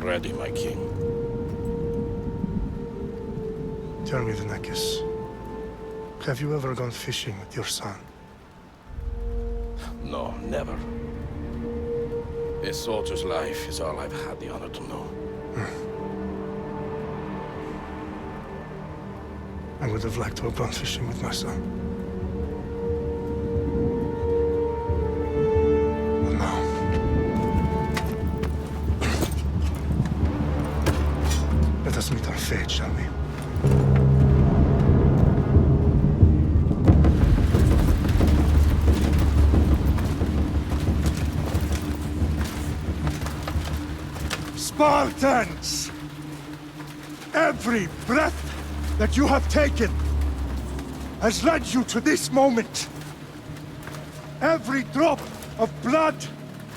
ready, my king. Tell me, Venekis, have you ever gone fishing with your son? No, never. A soldier's life is all I've had the honor to know. I would have liked to have gone fishing with my son. But no. Let us meet our fate, shall we? Spartans! Every breath that you have taken has led you to this moment. Every drop of blood,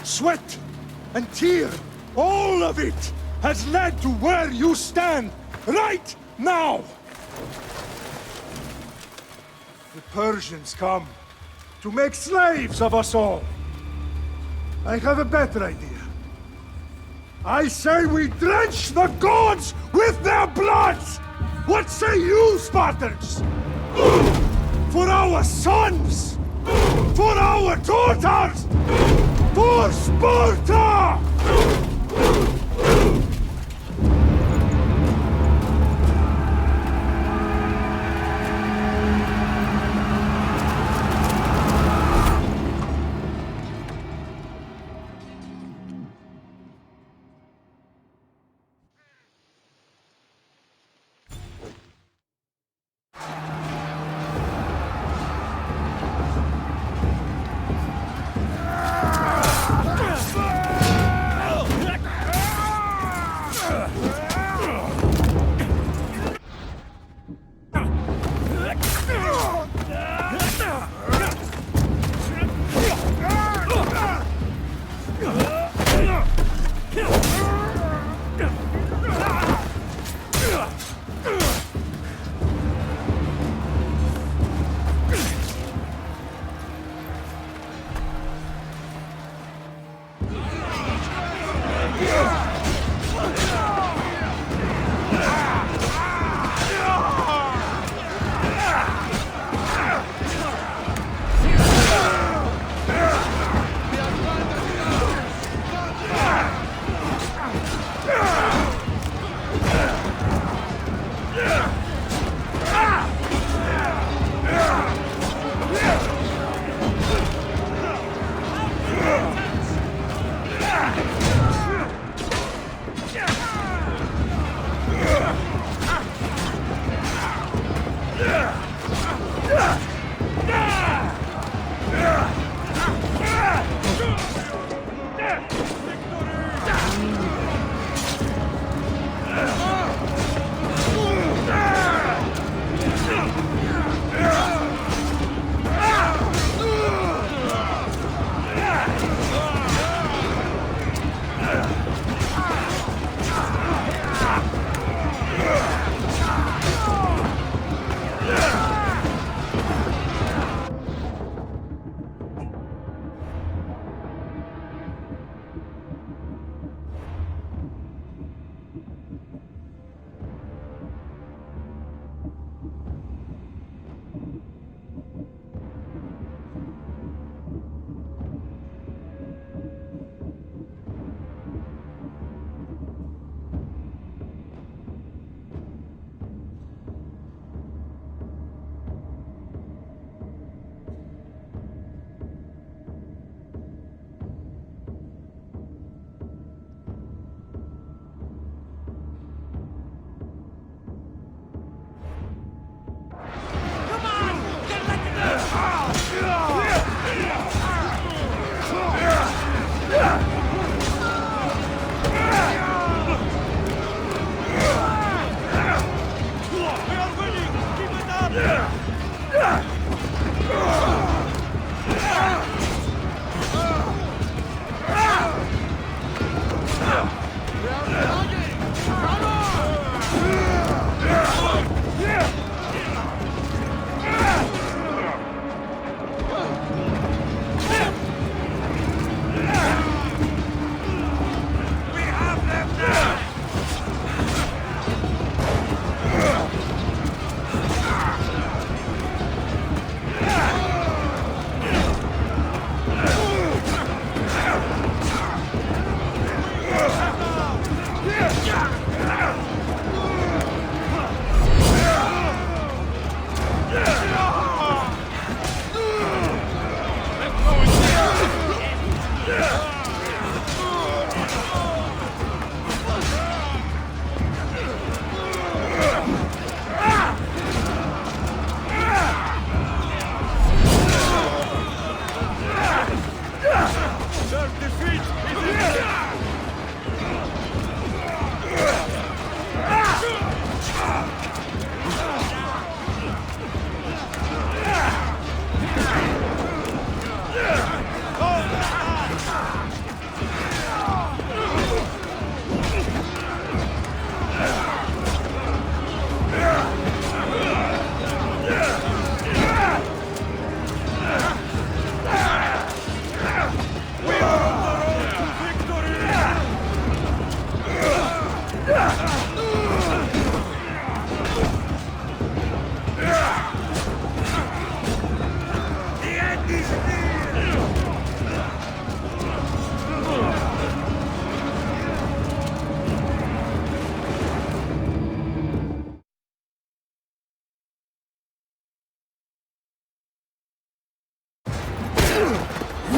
sweat, and tear, all of it has led to where you stand right now. The Persians come to make slaves of us all. I have a better idea. I say we drench the gods with their blood! What say you, Spartans? For our sons! For our daughters! For Sparta!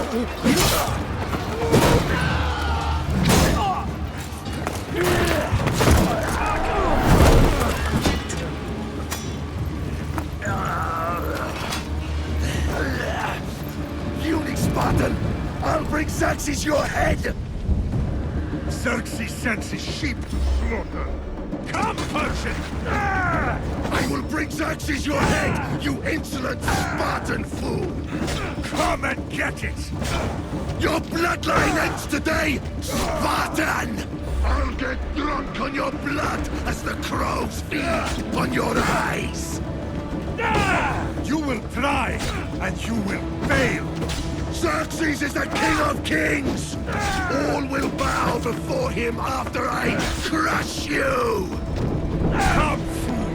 Unix Spartan! I'll bring Xerxes your head! Xerxes sends his sheep to slaughter. Come, Persian! I will bring Xerxes your head, you insolent Spartan fool! Come and get it! Your bloodline ends today, Spartan! I'll get drunk on your blood as the crows feed on your eyes! You will try, and you will fail! Xerxes is the king of kings! All will bow before him after I crush you! Come, fool!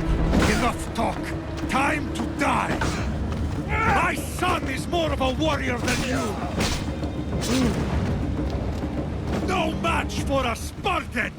Enough talk! Time to die! My son is more of a warrior than you! No match for a Spartan!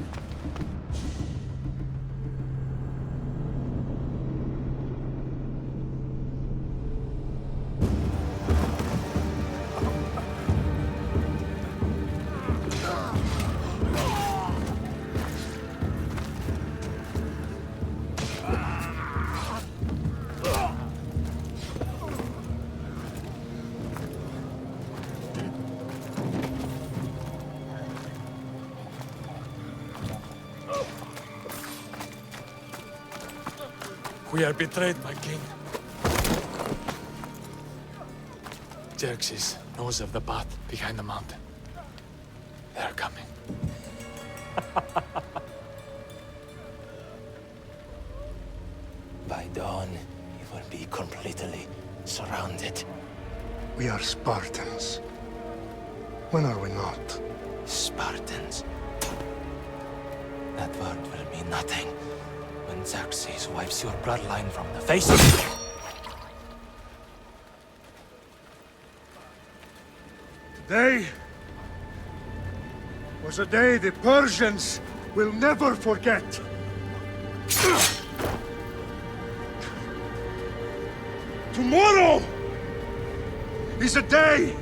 We are betrayed, my king. Xerxes knows of the path behind the mountain. They are coming. By dawn, you will be completely surrounded. We are Spartans. When are we not? Spartans. That word will mean nothing when Xerxes wipes your bloodline from the face of the... Today was a day the Persians will never forget. Tomorrow is a day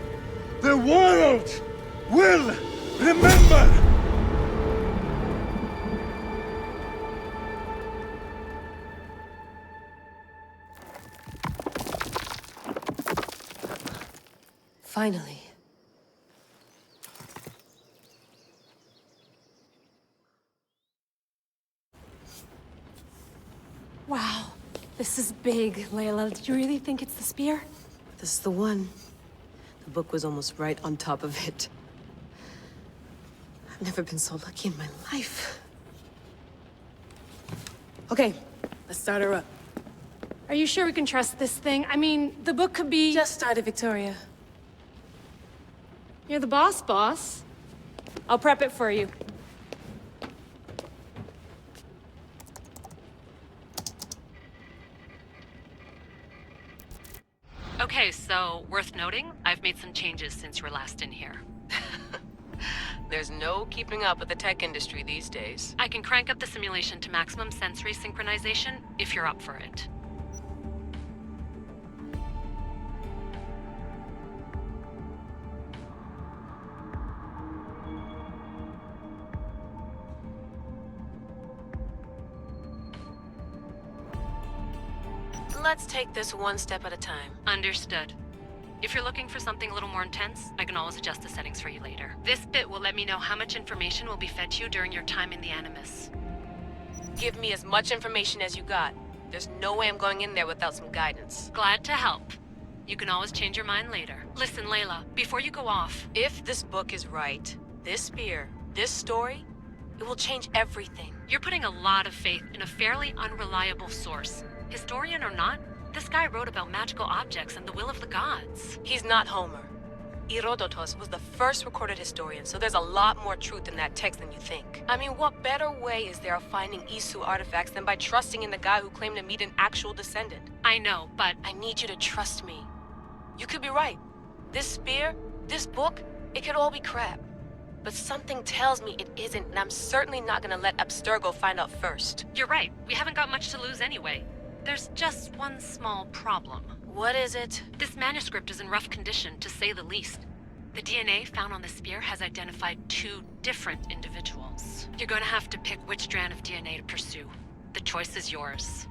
the world will remember. Finally. Wow, this is big, Layla. Did you really think it's the spear? This is the one. The book was almost right on top of it. I've never been so lucky in my life. Okay, let's start her up. Are you sure we can trust this thing? I mean, the book could be... Just started, Victoria. You're the boss. I'll prep it for you. Okay, so worth noting, I've made some changes since you were last in here. There's no keeping up with the tech industry these days. I can crank up the simulation to maximum sensory synchronization if you're up for it. Let's take this one step at a time. Understood. If you're looking for something a little more intense, I can always adjust the settings for you later. This bit will let me know how much information will be fed to you during your time in the Animus. Give me as much information as you got. There's no way I'm going in there without some guidance. Glad to help. You can always change your mind later. Listen, Layla, before you go off... If this book is right, this spear, this story, it will change everything. You're putting a lot of faith in a fairly unreliable source. Historian or not, this guy wrote about magical objects and the will of the gods. He's not Homer. Herodotus was the first recorded historian, so there's a lot more truth in that text than you think. I mean, what better way is there of finding Isu artifacts than by trusting in the guy who claimed to meet an actual descendant? I know, but... I need you to trust me. You could be right. This spear, this book, it could all be crap. But something tells me it isn't, and I'm certainly not gonna let Abstergo find out first. You're right. We haven't got much to lose anyway. There's just one small problem. What is it? This manuscript is in rough condition, to say the least. The DNA found on the spear has identified 2 different individuals. You're gonna have to pick which strand of DNA to pursue. The choice is yours.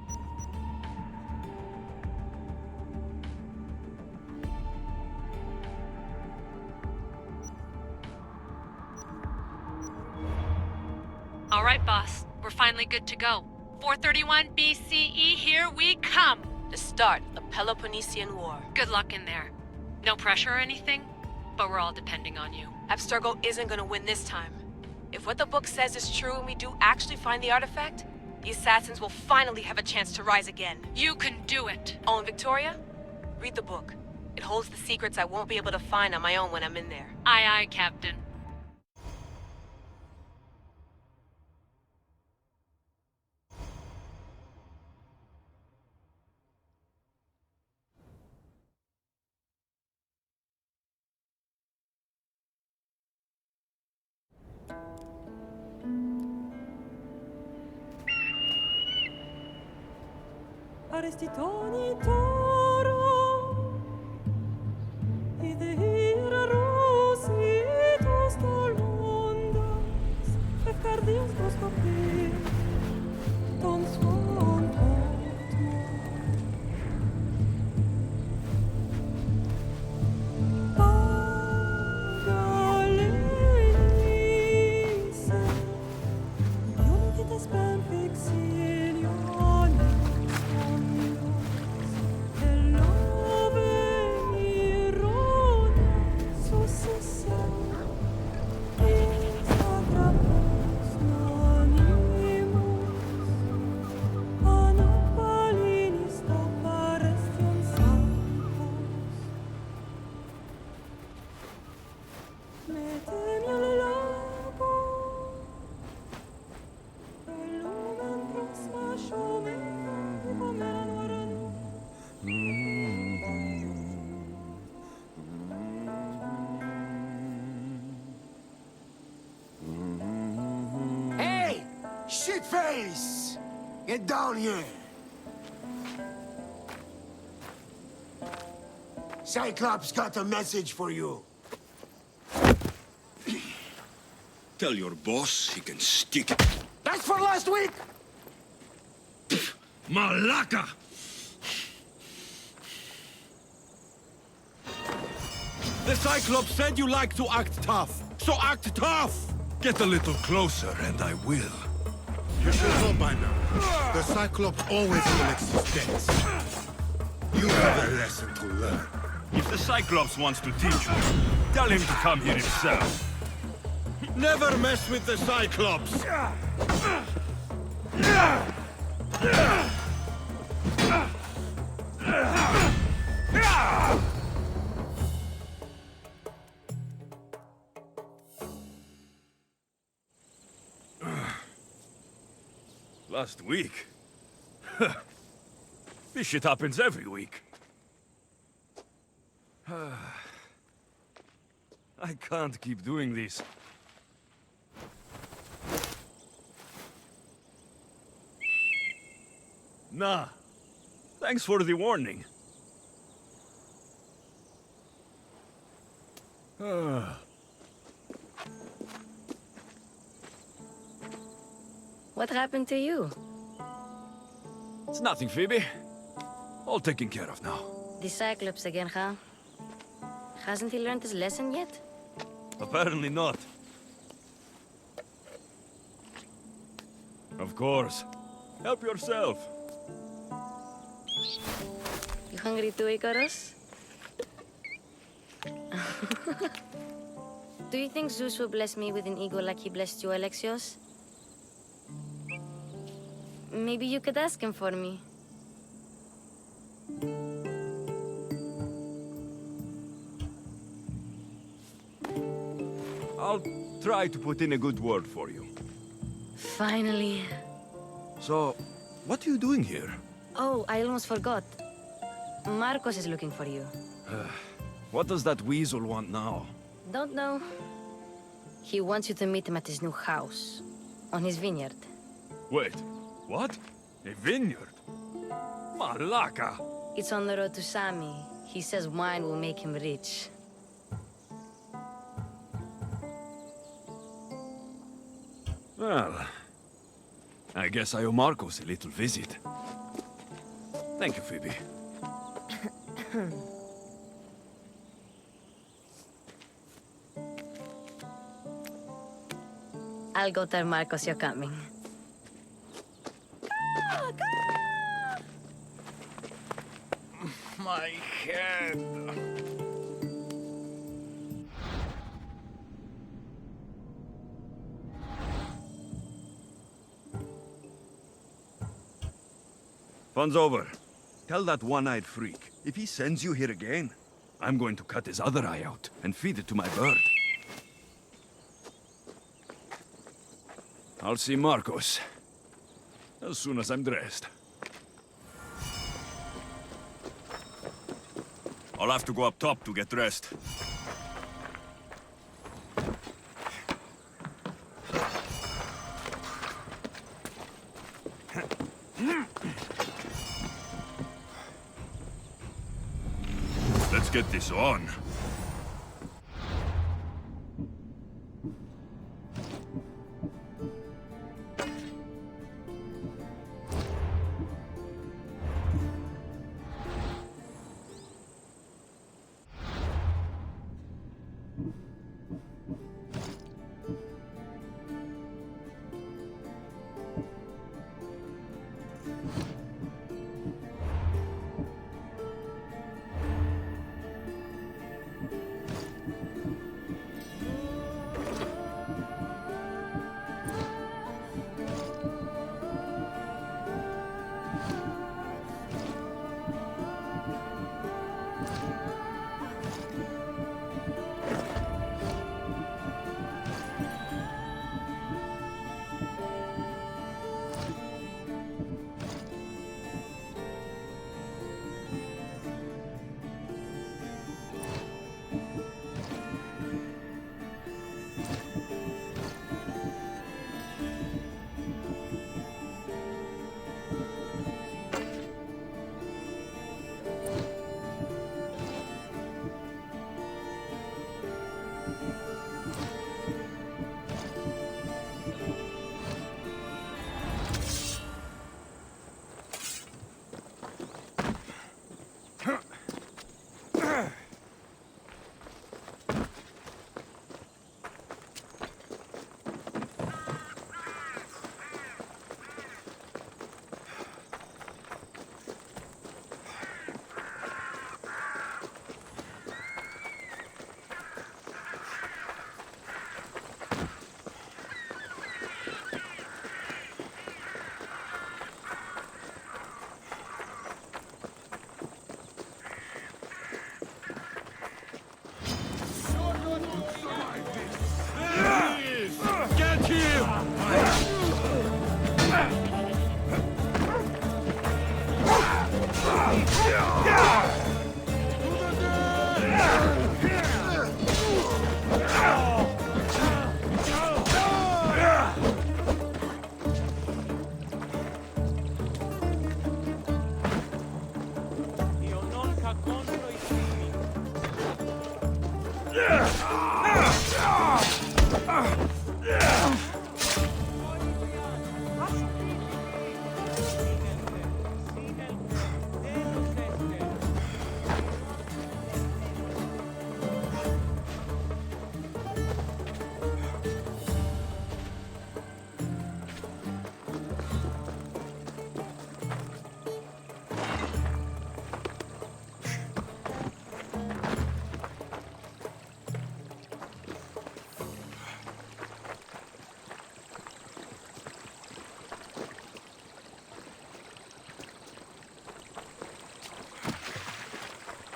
All right, boss. We're finally good to go. 431 BCE, here we come! The start of the Peloponnesian War. Good luck in there. No pressure or anything, but we're all depending on you. Abstergo isn't gonna win this time. If what the book says is true and we do actually find the artifact, the assassins will finally have a chance to rise again. You can do it! Oh, and Victoria? Read the book. It holds the secrets I won't be able to find on my own when I'm in there. Aye, aye, Captain. Arrestitoni toro, idehira rositos dolondas, efcardios dos copir, ton swan Pagalenice, unitas ben vexilionis. Hey! Shitface! Get down here! Cyclops got a message for you. Tell your boss he can stick it. That's for last week! Malaka! The Cyclops said you like to act tough, so act tough! Get a little closer and I will. You should know by now. The Cyclops always collects his debts. You have a lesson to learn. If the Cyclops wants to teach you, tell him to come here himself. Never mess with the Cyclops! Last week? This shit happens every week. I can't keep doing this. Nah. Thanks for the warning. What happened to you? It's nothing, Phoebe. All taken care of now. The Cyclops again, huh? Hasn't he learned his lesson yet? Apparently not. Of course. Help yourself. You hungry too, Icarus? Do you think Zeus will bless me with an ego like he blessed you, Alexios? Maybe you could ask him for me. I'll try to put in a good word for you. Finally. So, what are you doing here? Oh, I almost forgot. Marcos is looking for you. What does that weasel want now? Don't know. He wants you to meet him at his new house. On his vineyard. Wait, what? A vineyard? Malaka! It's on the road to Sami. He says wine will make him rich. Well, I guess I owe Marcos a little visit. Thank you, Phoebe. I'll go tell Marcos you're coming. My head. Fun's over. Tell that one-eyed freak, if he sends you here again, I'm going to cut his other eye out and feed it to my bird. I'll see Marcos as soon as I'm dressed. I'll have to go up top to get dressed. Let's get this on.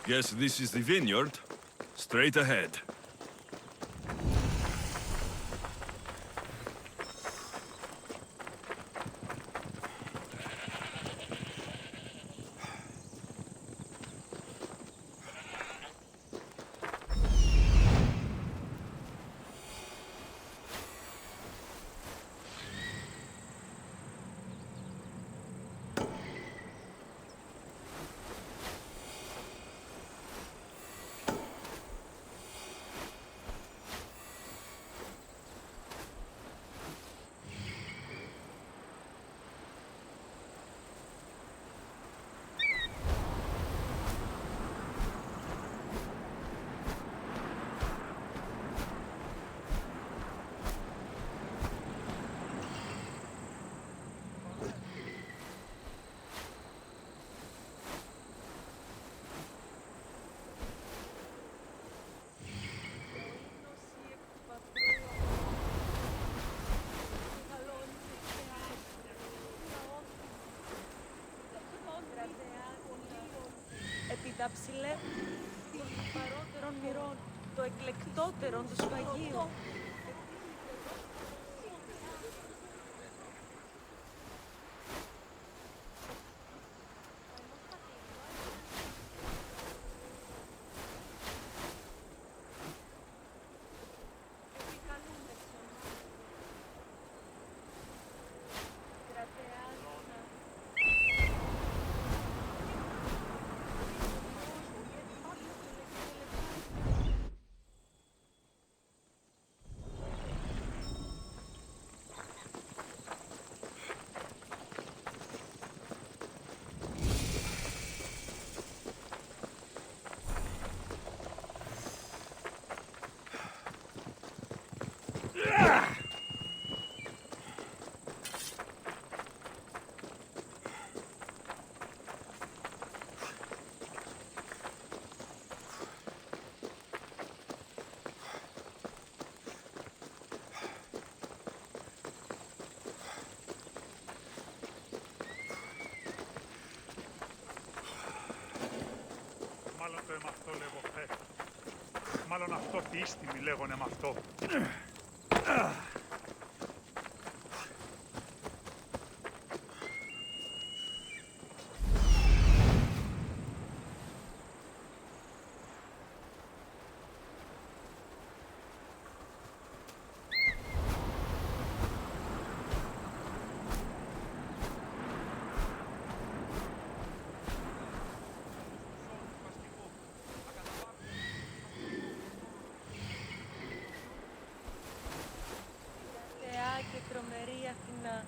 Guess this is the vineyard. Straight ahead. αψηλέ των παρότερων μυρών, το εκλεκτότερον του σφαγίου. Μάλλον το εμαυτό λέγω φε. Μάλλον αυτό πίστημη λέγον εμαυτό. Και τρομερή Αθηνά.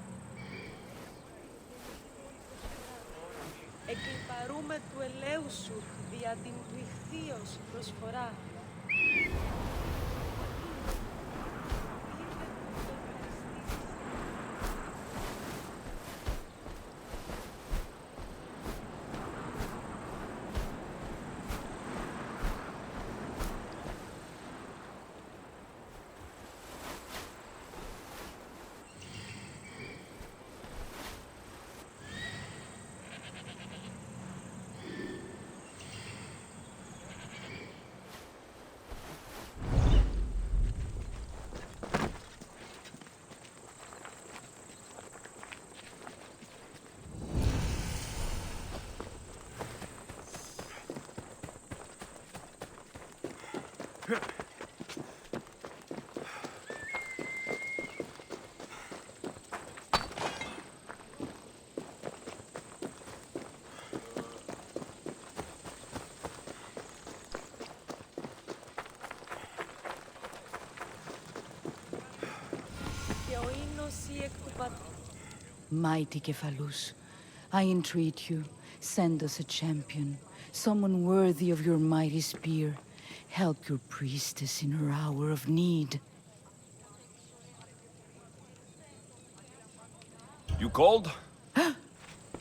Εκλιπαρούμε του ελέου σου δια την του ηχθείος προσφορά. Mighty Kephalus, I entreat you, send us a champion, someone worthy of your mighty spear. Help your priestess in her hour of need. You called?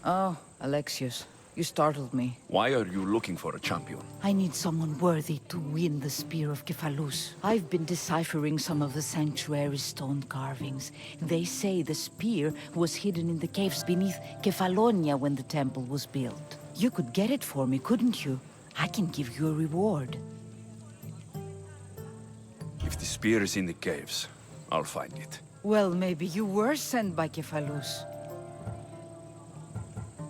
Oh, Alexius, you startled me. Why are you looking for a champion? I need someone worthy to win the spear of Kephalus. I've been deciphering some of the sanctuary's stone carvings. They say the spear was hidden in the caves beneath Kefalonia when the temple was built. You could get it for me, couldn't you? I can give you a reward. If the spear is in the caves, I'll find it. Well, maybe you were sent by Kephalus.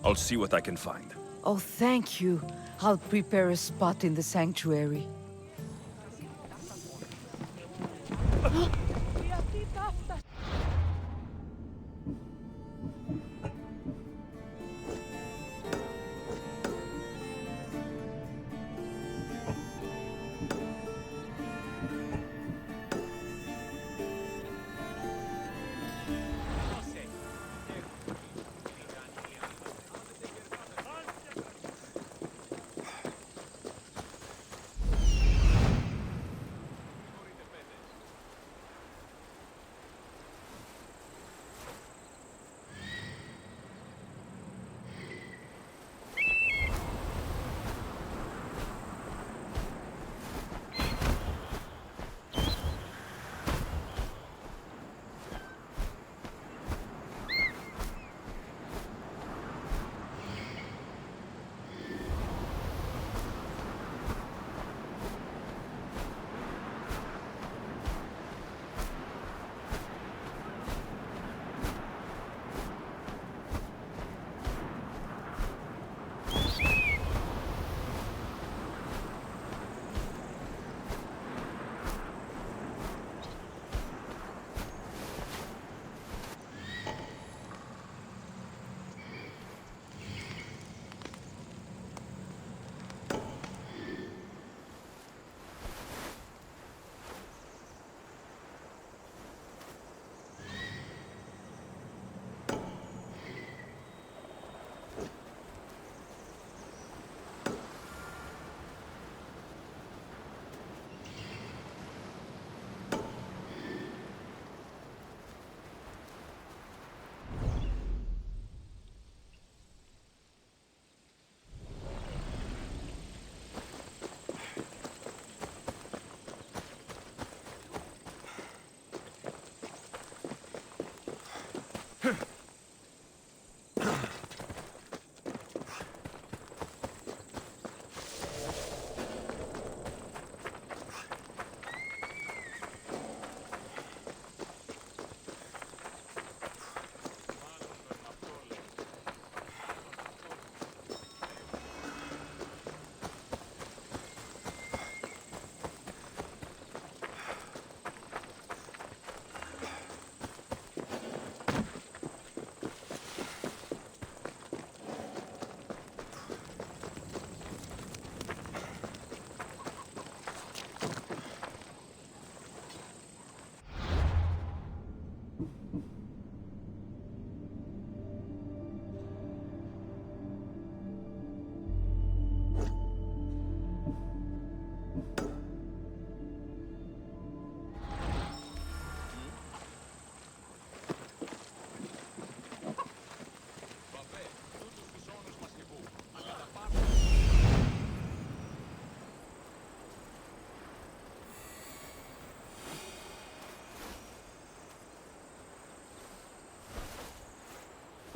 I'll see what I can find. Oh, thank you. I'll prepare a spot in the sanctuary.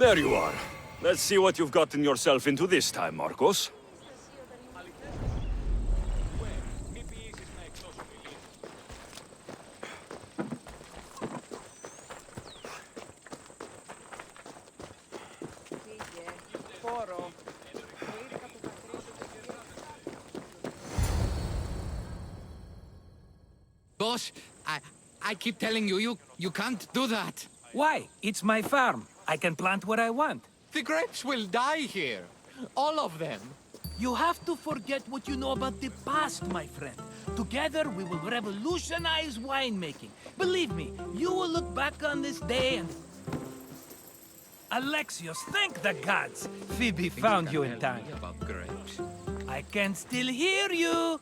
There you are. Let's see what you've gotten yourself into this time, Marcos. Boss, I keep telling you, you can't do that. Why? It's my farm. I can plant what I want. The grapes will die here. All of them. You have to forget what you know about the past, my friend. Together, we will revolutionize winemaking. Believe me, you will look back on this day and... Alexios, thank the gods! Phoebe found you in time. About grapes. I can still hear you!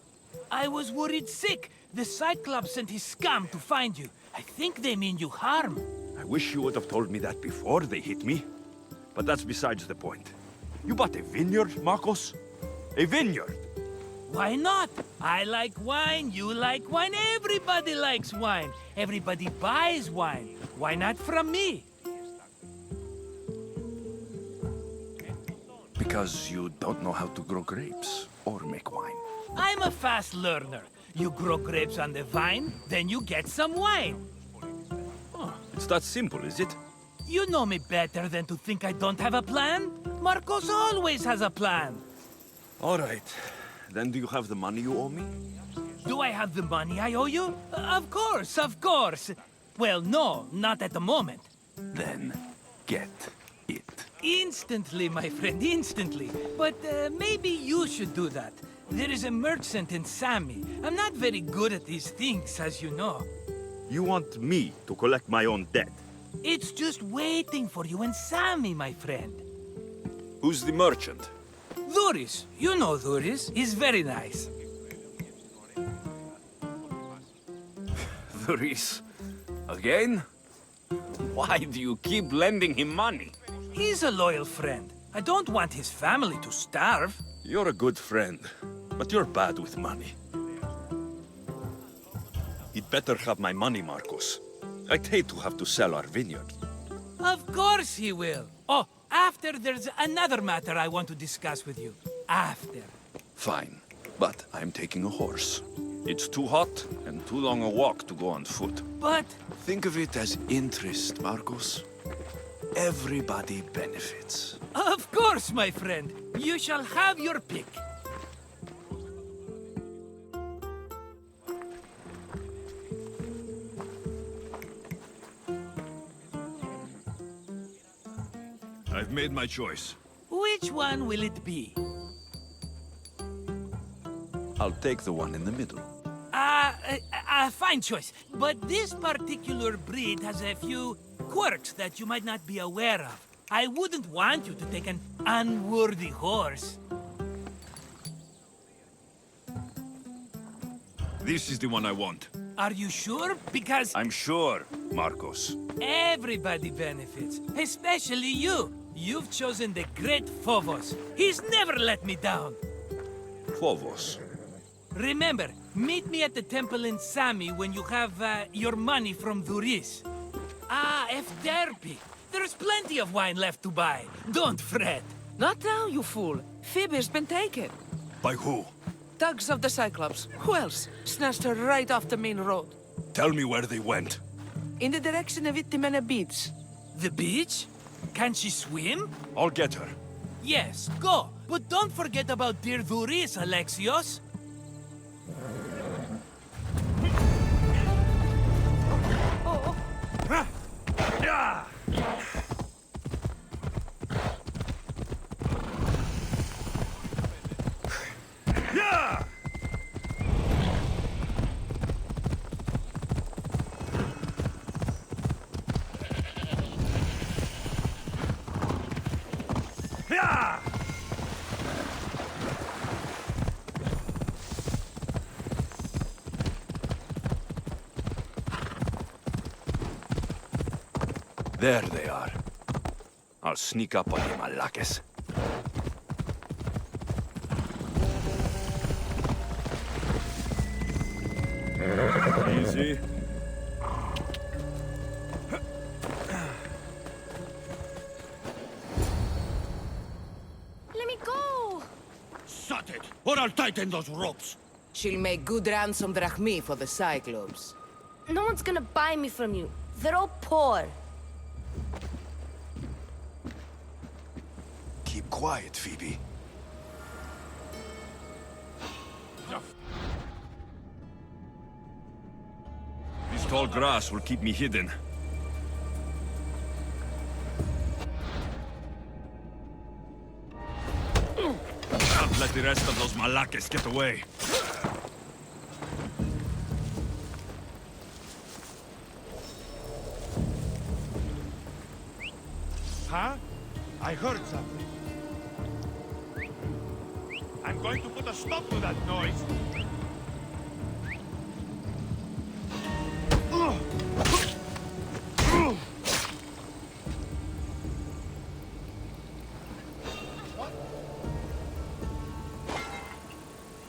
I was worried sick. The Cyclops sent his scum to find you. I think they mean you harm. I wish you would have told me that before they hit me. But that's besides the point. You bought a vineyard, Marcos? A vineyard? Why not? I like wine, you like wine, everybody likes wine. Everybody buys wine. Why not from me? Because you don't know how to grow grapes or make wine. I'm a fast learner. You grow grapes on the vine, then you get some wine. Oh, it's that simple, is it? You know me better than to think I don't have a plan. Marcos always has a plan. All right. Then do you have the money you owe me? Do I have the money I owe you? Of course, of course. Well, no, not at the moment. Then get it. Instantly, my friend, instantly. But maybe you should do that. There is a merchant in Sami. I'm not very good at these things, as you know. You want me to collect my own debt? It's just waiting for you in Sami, my friend. Who's the merchant? Dhuris. You know Dhuris. He's very nice. Dhuris? Again? Why do you keep lending him money? He's a loyal friend. I don't want his family to starve. You're a good friend, but you're bad with money. He'd better have my money, Marcos. I'd hate to have to sell our vineyard. Of course he will. Oh, after there's another matter I want to discuss with you. After. Fine, but I'm taking a horse. It's too hot and too long a walk to go on foot. But... Think of it as interest, Marcos. Everybody benefits. Of course, my friend. You shall have your pick. I've made my choice. Which one will it be? I'll take the one in the middle. Fine choice. But this particular breed has a few quirks that you might not be aware of. I wouldn't want you to take an unworthy horse. This is the one I want. Are you sure? Because... I'm sure, Marcos. Everybody benefits, especially you. You've chosen the great Phobos. He's never let me down. Phobos. Remember, meet me at the temple in Sami when you have your money from Dhuris. Efterpi. There's plenty of wine left to buy. Don't fret. Not now, you fool. Phoebe's been taken. By who? Thugs of the Cyclops. Who else? Snatched her right off the main road. Tell me where they went. In the direction of Itimena Beach. The beach? Can she swim? I'll get her. Yes, go. But don't forget about dear Dhuris, Alexios. Yeah! Yeah! Yeah! There they are. I'll sneak up on him, Alakis. Easy. I'll tighten those ropes. She'll make good ransom drachmi for the Cyclops. No one's gonna buy me from you. They're all poor. Keep quiet, Phoebe. This tall grass will keep me hidden. Can't let the rest of those Malakes get away. Huh? I heard something. I'm going to put a stop to that noise.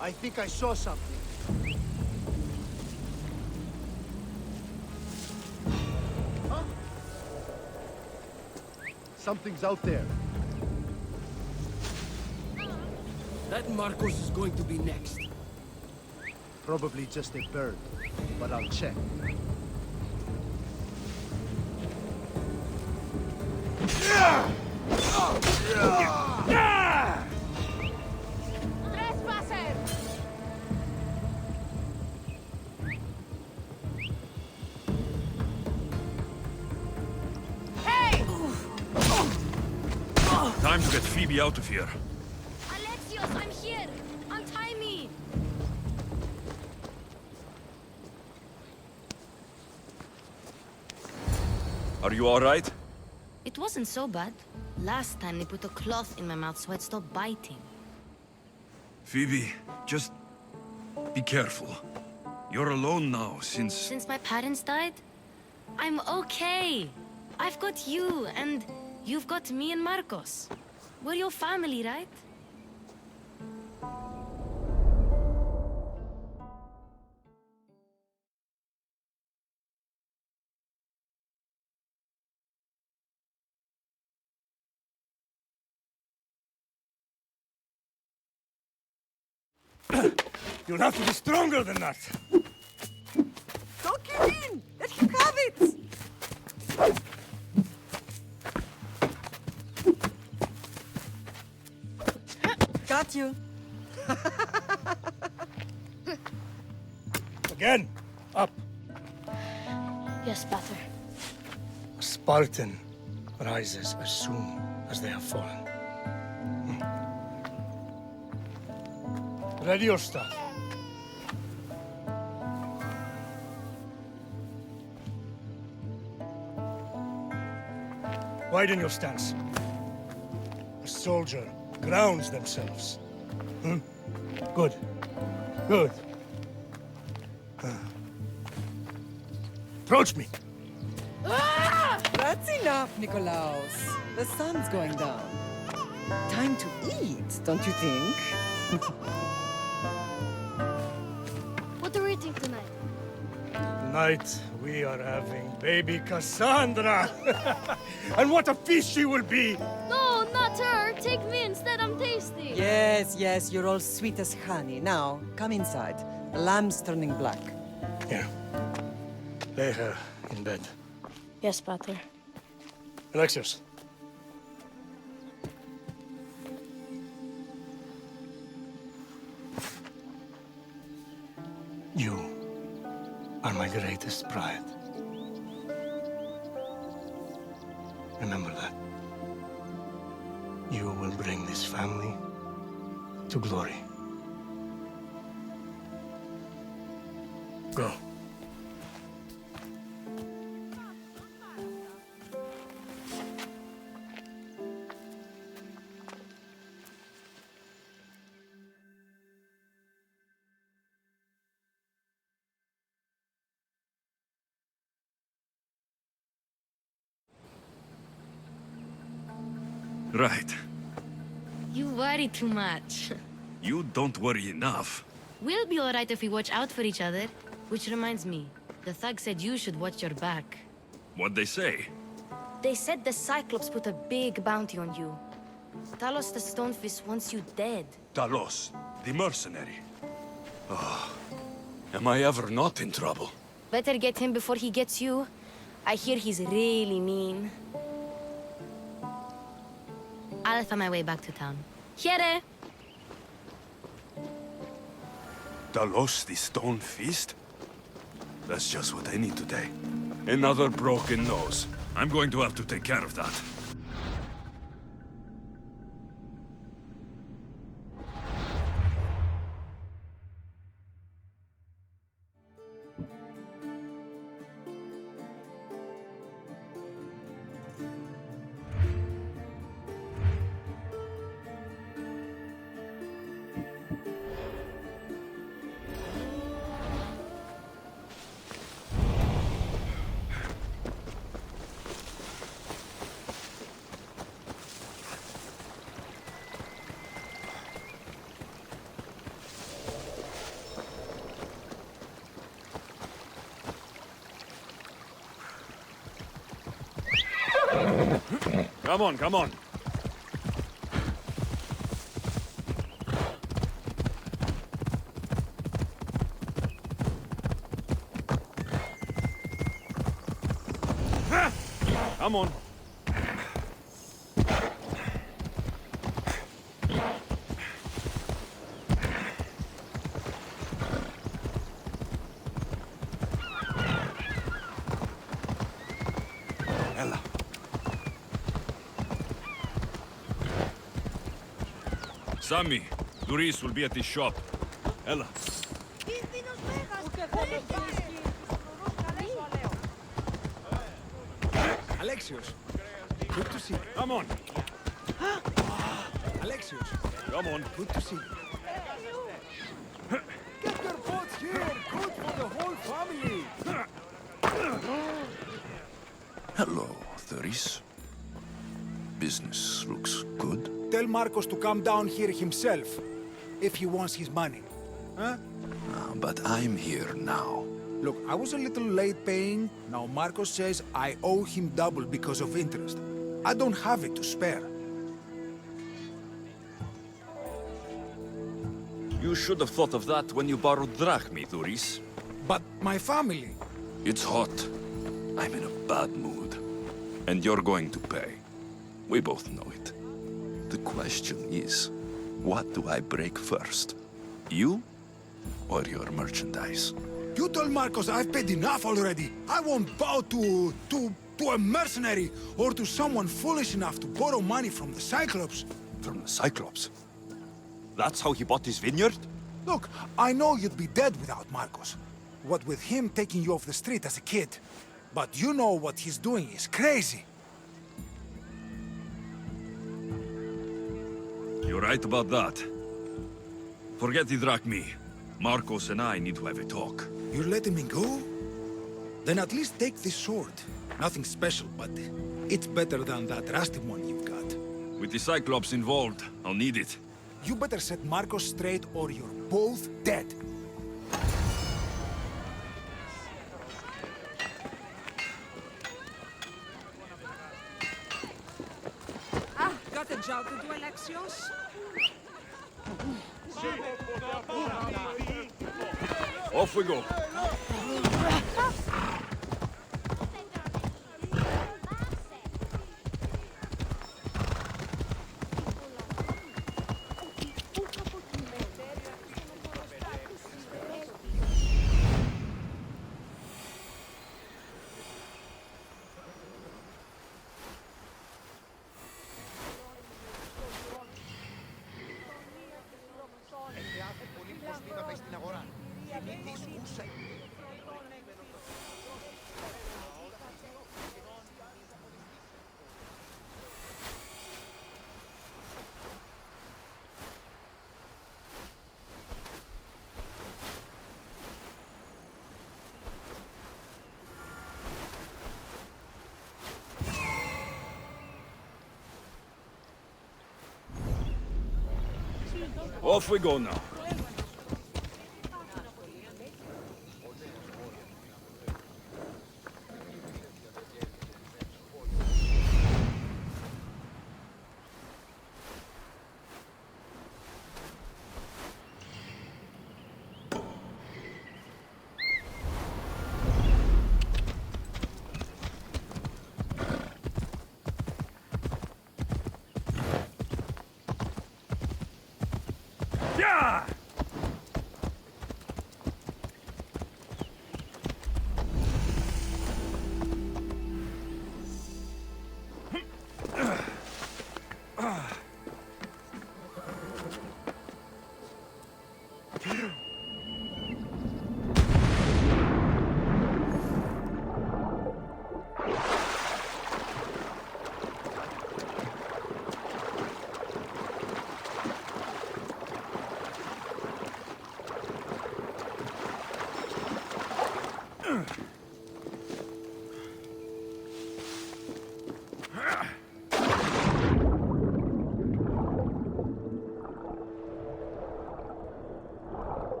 I think I saw something. Huh? Something's out there. That Marcos is going to be next. Probably just a bird, but I'll check. Time to get Phoebe out of here. Alexios, I'm here. Untie me. Are you all right? It wasn't so bad. Last time they put a cloth in my mouth so I'd stop biting. Phoebe, just be careful. You're alone now since... Since my parents died? I'm okay. I've got you, and you've got me and Marcos. We're your family, right? You'll have to be stronger than that. Don't give in! Let him have it! Got you. Again, up. Yes, Pater. A Spartan rises as soon as they have fallen. Ready your stuff. Widen your stance. A soldier grounds themselves. Good. Good. Approach me. That's enough, Nikolaos. The sun's going down. Time to eat, don't you think? What are we eating tonight? Tonight, we are having baby Cassandra. And what a feast she will be! No, not her! Take me instead, I'm tasty! Yes, yes, you're all sweet as honey. Now, come inside. The lamb's turning black. Here. Lay her in bed. Yes, Pater. Alexios. You are my greatest pride. Remember that. You will bring this family to glory. Go. Right. You worry too much. You don't worry enough. We'll be alright if we watch out for each other. Which reminds me, the thug said you should watch your back. What'd they say? They said the Cyclops put a big bounty on you. Talos the Stonefist wants you dead. Talos, the mercenary. Oh, am I ever not in trouble? Better get him before he gets you. I hear he's really mean. I'll find my way back to town. Here! Dalos, the stone feast? That's just what I need today. Another broken nose. I'm going to have to take care of that. Come on, come on. Come on. Ella. Sammy, Doris will be at the shop. Ella. Alexios, good to see you. Come on. Alexios, Come on. good to see you. Get your boats here, good for the whole family. Hello, Doris. Business looks good. Tell Marcos to come down here himself, if he wants his money. Huh? But I'm here now. Look, I was a little late paying. Now Marcos says I owe him double because of interest. I don't have it to spare. You should have thought of that when you borrowed drachmi, Doris. But my family... It's hot. I'm in a bad mood. And you're going to pay. We both know it. The question is, what do I break first? You or your merchandise? You told Marcos I've paid enough already. I won't bow to a mercenary or to someone foolish enough to borrow money from the Cyclops. From the Cyclops? That's how he bought his vineyard? Look, I know you'd be dead without Marcos. What with him taking you off the street as a kid. But you know what he's doing is crazy. You're right about that. Forget the drachmi. Marcos and I need to have a talk. You're letting me go? Then at least take this sword. Nothing special, but it's better than that rusty one you've got. With the Cyclops involved, I'll need it. You better set Marcos straight or you're both dead. Ah, got a job to do, Alexios? Off we go. Off we go now.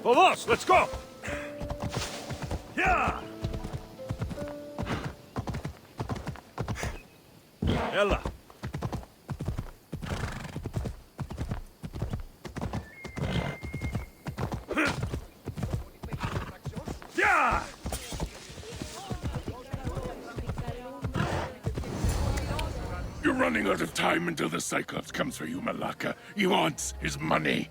Vamos, let's go! Yeah! Ella! Yeah! You're running out of time until the Cyclops comes for you, Malaka. He wants his money.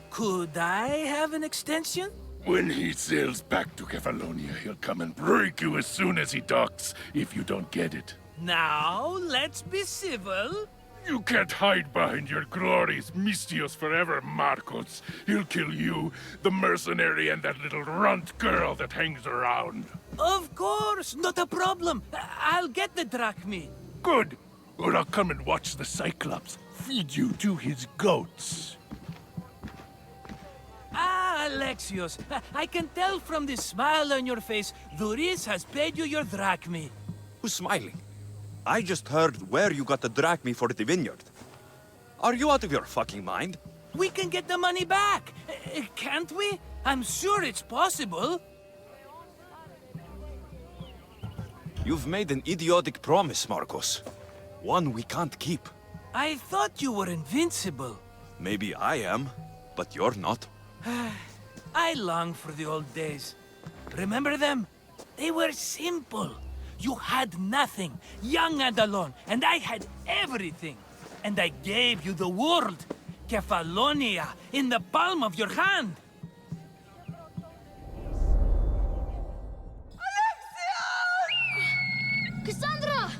Could I have an extension? When he sails back to Kefalonia, he'll come and break you as soon as he docks, if you don't get it. Now, let's be civil. You can't hide behind your glories, Mistios forever, Marcos. He'll kill you, the mercenary, and that little runt girl that hangs around. Of course, not a problem. I'll get the drachmi. Good. Or I'll come and watch the Cyclops feed you to his goats. Ah, Alexios, I can tell from the smile on your face, Duris has paid you your drachmi. Who's smiling? I just heard where you got the drachmi for the vineyard. Are you out of your fucking mind? We can get the money back, can't we? I'm sure it's possible. You've made an idiotic promise, Marcos. One we can't keep. I thought you were invincible. Maybe I am, but you're not. I long for the old days. Remember them? They were simple. You had nothing, young and alone, and I had everything. And I gave you the world, Kefalonia, in the palm of your hand. Cassandra!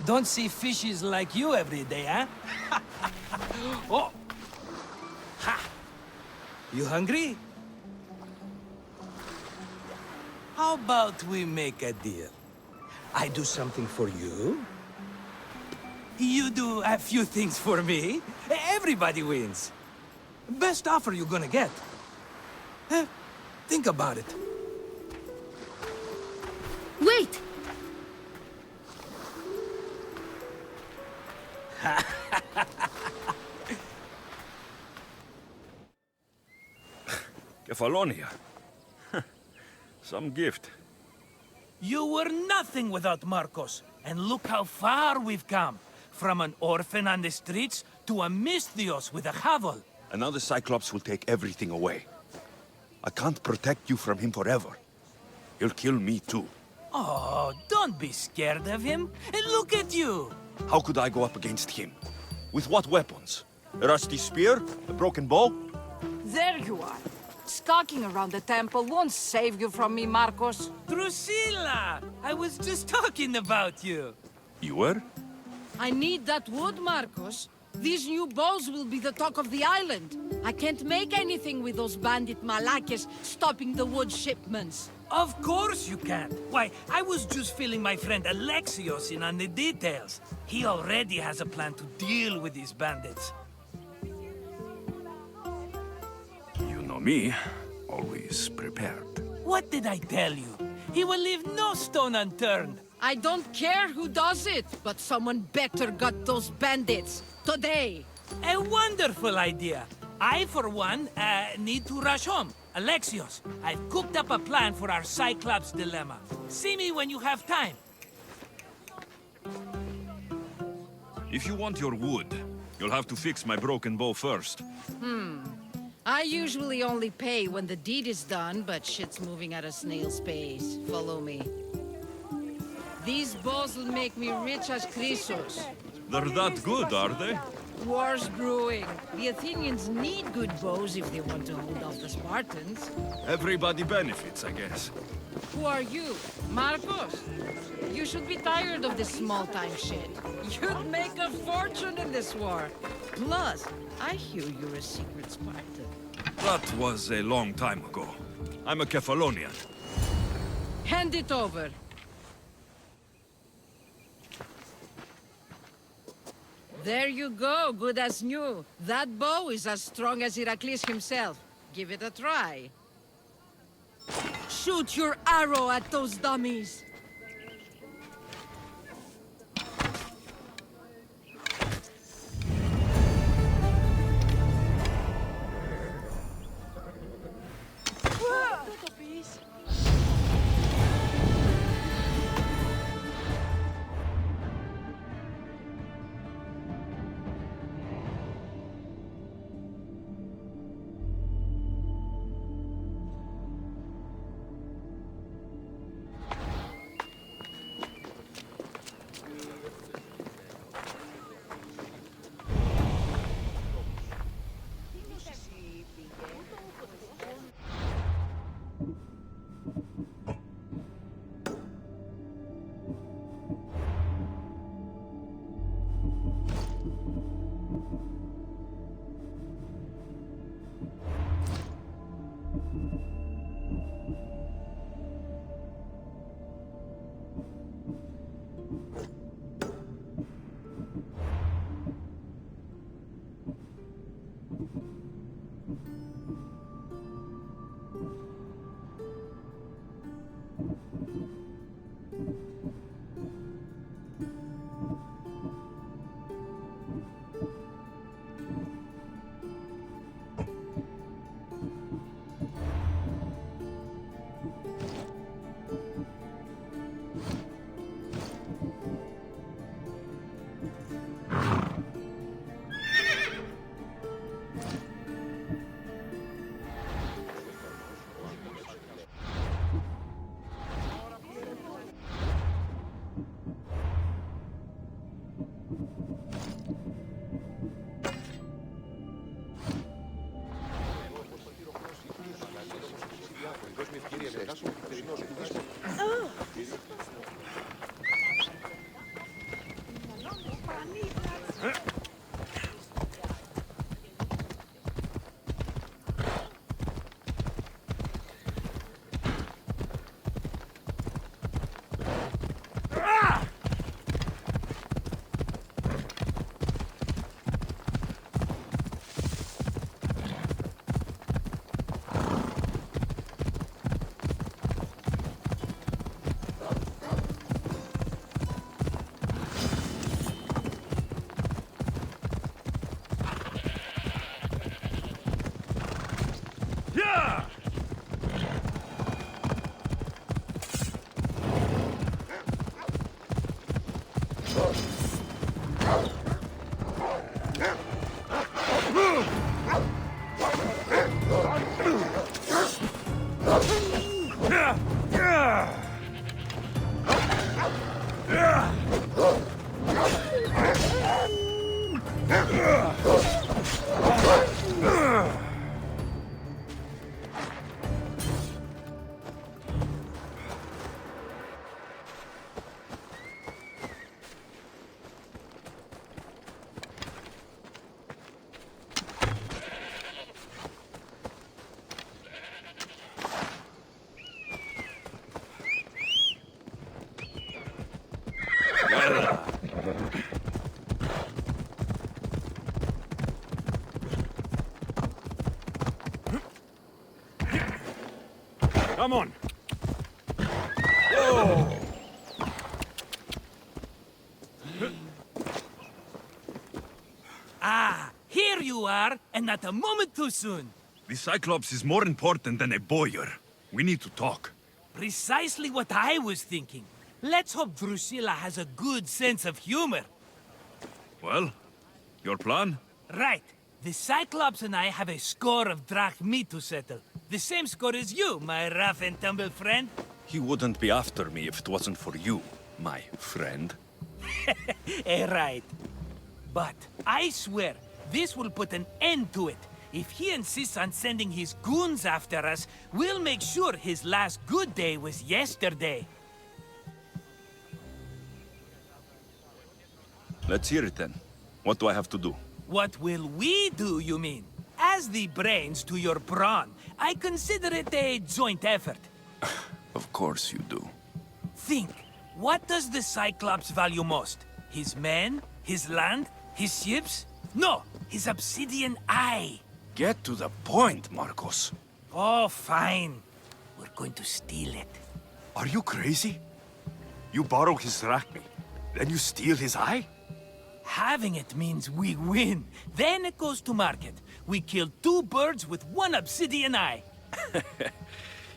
Don't see fishes like you every day, huh? Oh! Ha! You hungry? How about we make a deal? I do something for you. You do a few things for me. Everybody wins. Best offer you're gonna get. Think about it. Wait! Kefalonia. Some gift. You were nothing without Marcos. And look how far we've come. From an orphan on the streets to a Misthios with a Havel. And now the Cyclops will take everything away. I can't protect you from him forever. He'll kill me too. Oh, don't be scared of him. And look at you. How could I go up against him? With what weapons? A rusty spear? A broken bow? There you are. Skulking around the temple won't save you from me, Marcos. Drusilla! I was just talking about you. You were? I need that wood, Marcos. These new bows will be the talk of the island. I can't make anything with those bandit malakes stopping the wood shipments. Of course you can't. Why, I was just filling my friend Alexios in on the details. He already has a plan to deal with these bandits. You know me. Always prepared. What did I tell you? He will leave no stone unturned. I don't care who does it, but someone better got those bandits. Today. A wonderful idea. I, for one, need to rush home. Alexios, I've cooked up a plan for our Cyclops dilemma. See me when you have time. If you want your wood, you'll have to fix my broken bow first. I usually only pay when the deed is done, but shit's moving at a snail's pace. Follow me. These bows will make me rich as Chrysos. They're that good, are they? War's brewing. The Athenians need good bows if they want to hold off the Spartans. Everybody benefits, I guess. Who are you? Marcos? You should be tired of this small-time shit. You'd make a fortune in this war. Plus, I hear you're a secret Spartan. That was a long time ago. I'm a Kephalonian. Hand it over. There you go, good as new. That bow is as strong as Heracles himself. Give it a try. Shoot your arrow at those dummies. Come on. Whoa! Ah, here you are, and not a moment too soon. The Cyclops is more important than a boyar. We need to talk. Precisely what I was thinking. Let's hope Drusilla has a good sense of humor. Well, your plan? Right. The Cyclops and I have a score of drachmi to settle. The same score as you, my rough and tumble friend. He wouldn't be after me if it wasn't for you, my friend. Right. But I swear, this will put an end to it. If he insists on sending his goons after us, we'll make sure his last good day was yesterday. Let's hear it then. What do I have to do? What will we do, you mean? As the brains to your brawn, I consider it a joint effort. Of course you do. Think, what does the Cyclops value most? His men? His land? His ships? No, his obsidian eye. Get to the point, Marcos. Oh, fine. We're going to steal it. Are you crazy? You borrow his drachmi, then you steal his eye? Having it means we win. Then it goes to market. We kill 2 birds with 1 obsidian eye.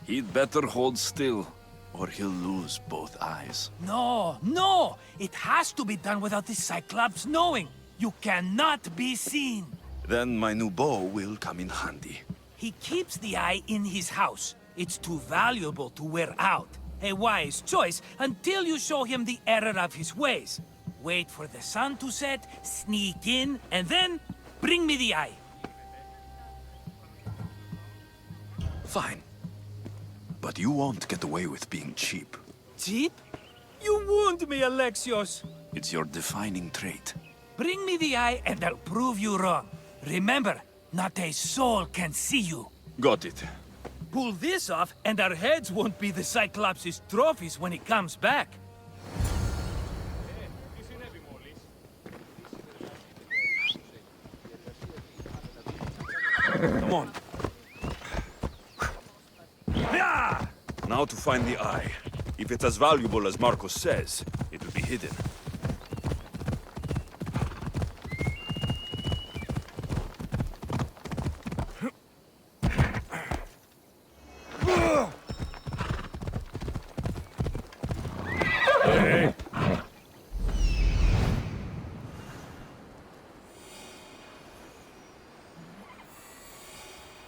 He'd better hold still, or he'll lose both eyes. No, no! It has to be done without the Cyclops knowing. You cannot be seen. Then my new bow will come in handy. He keeps the eye in his house. It's too valuable to wear out. A wise choice until you show him the error of his ways. Wait for the sun to set, sneak in, and then bring me the eye. Fine. But you won't get away with being cheap. Cheap? You wound me, Alexios. It's your defining trait. Bring me the eye and I'll prove you wrong. Remember, not a soul can see you. Got it. Pull this off and our heads won't be the Cyclops' trophies when he comes back. Come on. Now to find the eye. If it's as valuable as Marcos says, it will be hidden.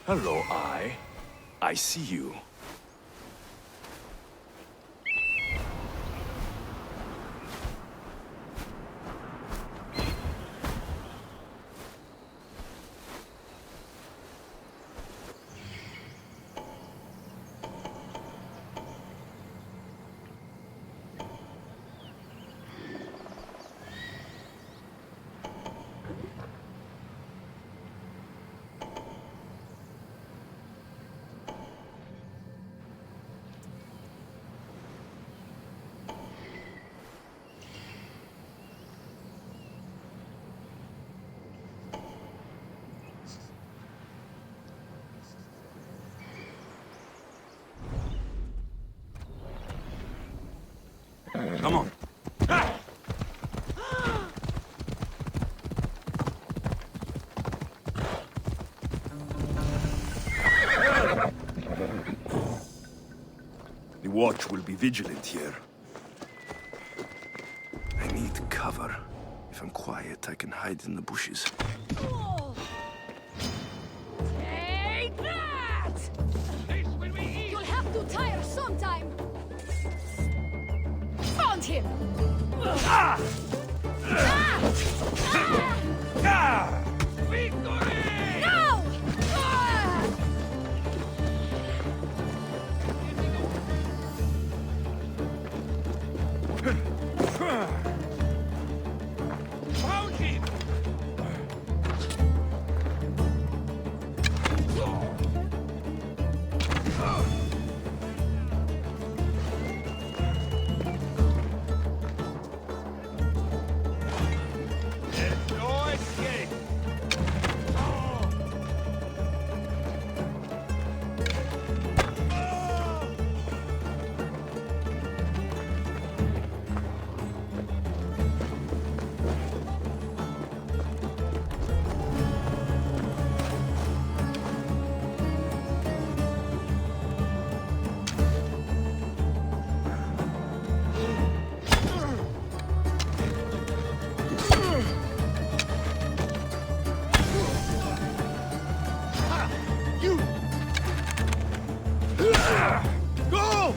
Hello, Eye. I see you. Come on. The watch will be vigilant here. I need need cover. If I'm quiet, I can hide in the bushes. Take that! You'll have to tire sometime. Found him! Ah! Ah! Ah! Victory! No! Ah! Found him! There's no escape! Go!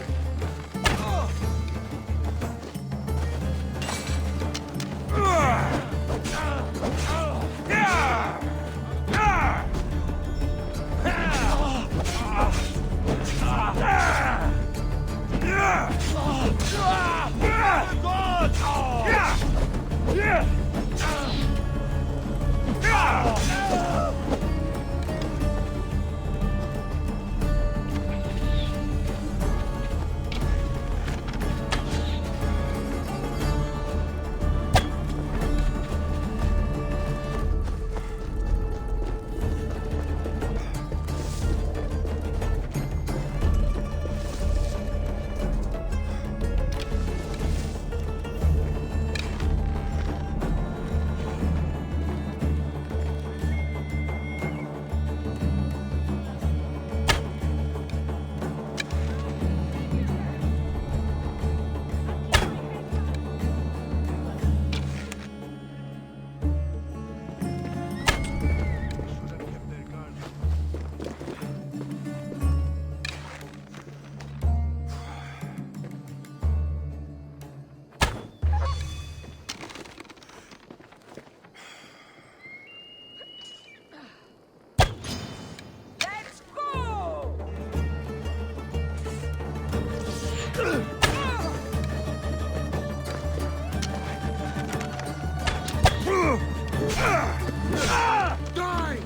Let's go! Die!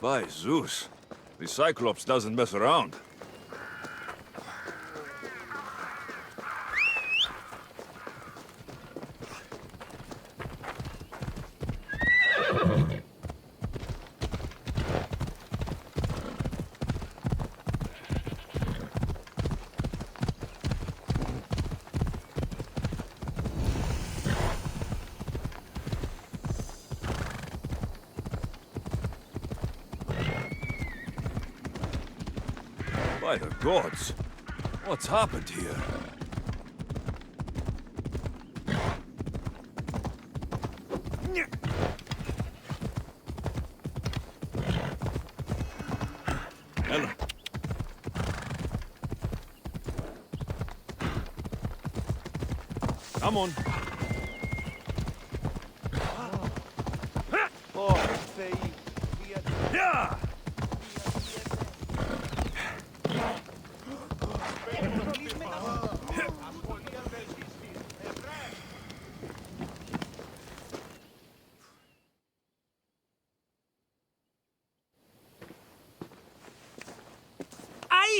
By Zeus, the Cyclops doesn't mess around. By the gods! What's happened here? Hello. Come on. Yeah!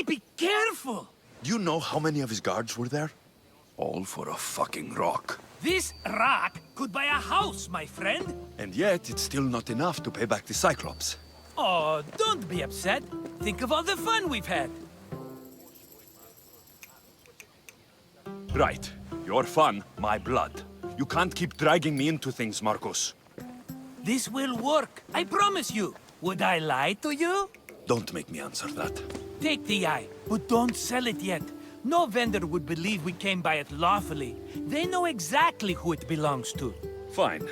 Be careful! Do you know how many of his guards were there? All for a fucking rock. This rock could buy a house, my friend. And yet, it's still not enough to pay back the Cyclops. Oh, don't be upset. Think of all the fun we've had. Right. Your fun, my blood. You can't keep dragging me into things, Marcos. This will work, I promise you. Would I lie to you? Don't make me answer that. Take the eye, but don't sell it yet. No vendor would believe we came by it lawfully. They know exactly who it belongs to. Fine.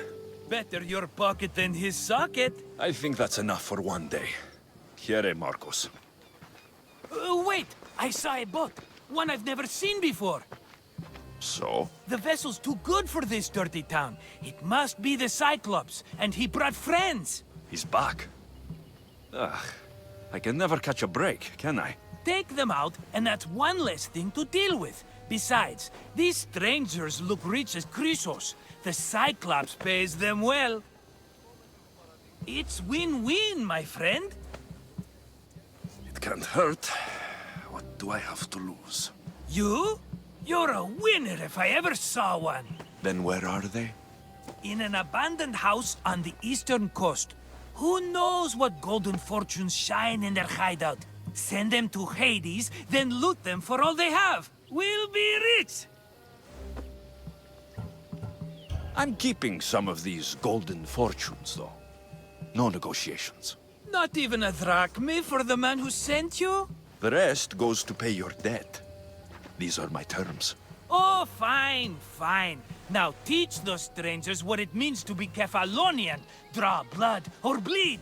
Better your pocket than his socket. I think that's enough for one day. Here, Marcos. Wait! I saw a boat. One I've never seen before. So? The vessel's too good for this dirty town. It must be the Cyclops, and he brought friends. He's back. Ugh. I can never catch a break, can I? Take them out, and that's one less thing to deal with. Besides, these strangers look rich as Chrysos. The Cyclops pays them well. It's win-win, my friend. It can't hurt. What do I have to lose? You? You're a winner if I ever saw one. Then where are they? In an abandoned house on the eastern coast. Who knows what golden fortunes shine in their hideout? Send them to Hades, then loot them for all they have. We'll be rich! I'm keeping some of these golden fortunes, though. No negotiations. Not even a drachme for the man who sent you? The rest goes to pay your debt. These are my terms. Oh, fine, fine. Now teach those strangers what it means to be Kephalonian. Draw blood or bleed.